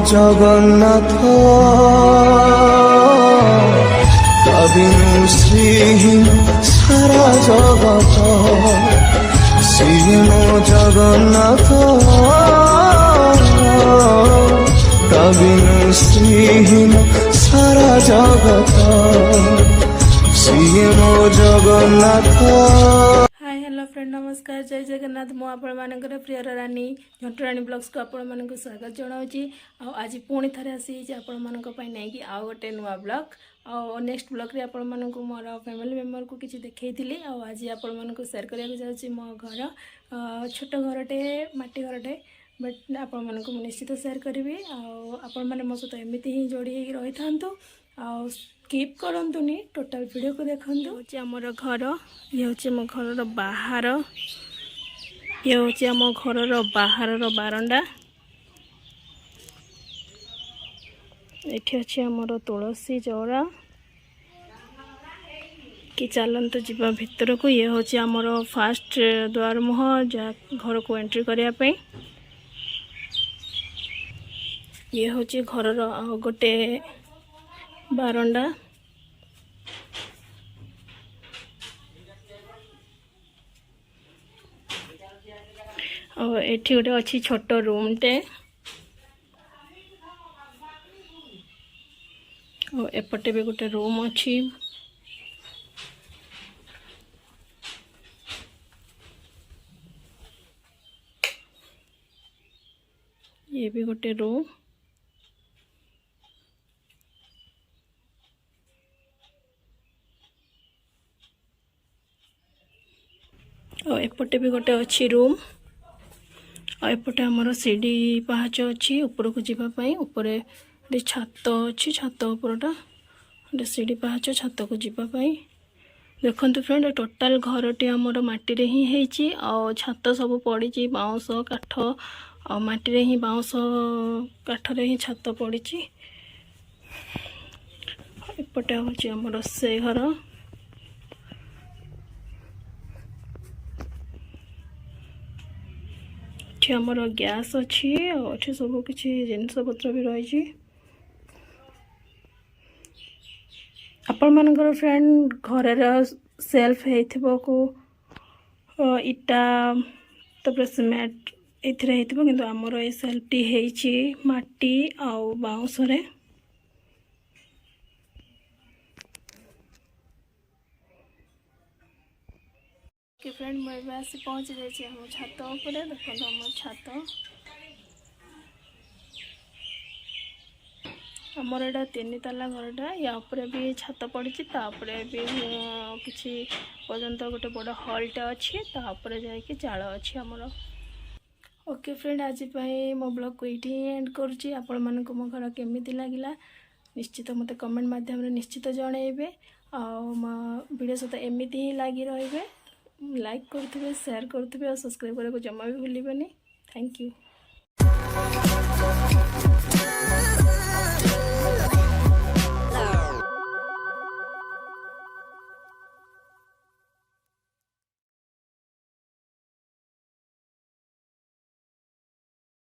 জগন্নাথ কবিনু শ্রীহীন সারা জগত শ্রী মো জগন্নাথ কবিনু শ্রীহীন সারা জগত শ্রী মো Jagannath. Hi hello friend नमस्कार जय जगन्नाथ मु आपण मानकर प्रियर रानी झंटू रानी ब्लॉग्स को आपण मानक स्वागत जनाऊँगी। आज पुणी थे आसी आपण मानक नहीं कि आउ गोटे नुआ ब्लॉग नेक्स्ट ब्लॉग रे आपण मानक मोर फैमिली मेंबर को किसी देखी आज आपण मानक शेयर करने जाऊँगी मो घर छोट घरटे माटी घरटे बट आपण मानक निश्चित शेयर करी आपण मैंने मो सहित एमती ही जोड़ी रही था स्किप करंतुनी टोटल वीडियो को देखु। हूँ आमर घर ये हूँ मो घर बाहर ये हूँ आम घर बाहर बारंडा एठी अच्छे आमर तुलसी चौरा कि चलत जीवा भितर को ये हूँ आमर फास्ट द्वार मुह जहाँ घर को एंट्री करने ये हूँ घर गोटे बारंडा और एठी गोटे अच्छी छोट रूमटे और एपटे भी गोटे रूम अच्छी ये भी गोटे रूम और एपटे भी गोटे अच्छी रूम और एपटे आमर सीढ़ी पहाच अच्छी ऊपर को जीवाई ऊपर छात अच्छी छात उपरटा गोटे सीढ़ी पहाच छात को जीवाई देखु फ्रेंड टोटाल घरटी आमर माटी रे ही होती छात सब पड़ी बाउंस काठ और माटी रे ही बाउंस काठ रे ही छात पड़ी एपटे हूँ आम रोषे घर आमर गैस अच्छी और सब किसी जिनस पत्र भी रही आपण मानकर फ्रेंड घर सेल्फ को इटा तपर सीमेंट एथरे किंतु आमर ये सेल्फटी है माटी आउ बाउंस रे कि फ्रेंड मैं आसी पहुँच जाइए छात उपर देखो आम छात आमर एटा 3 ताला घरटा या ऊपर भी छात पड़ी तापर भी किसी पर्यंत गोटे बड़ हॉलटा अच्छी तापर जाकि चाल अच्छी आमर। ओके फ्रेंड आज मो ब्लॉग को ये एंड करुँची आपण मानक मो घर केमिति लागिला निश्चित मत कमेंट माध्यम निश्चित जनइबे वीडियो सहित एमती ही लगी रे लाइक करुवे शेयर करुवे और सब्सक्राइब करने को जमा भी भूलिबेनी। Thank you.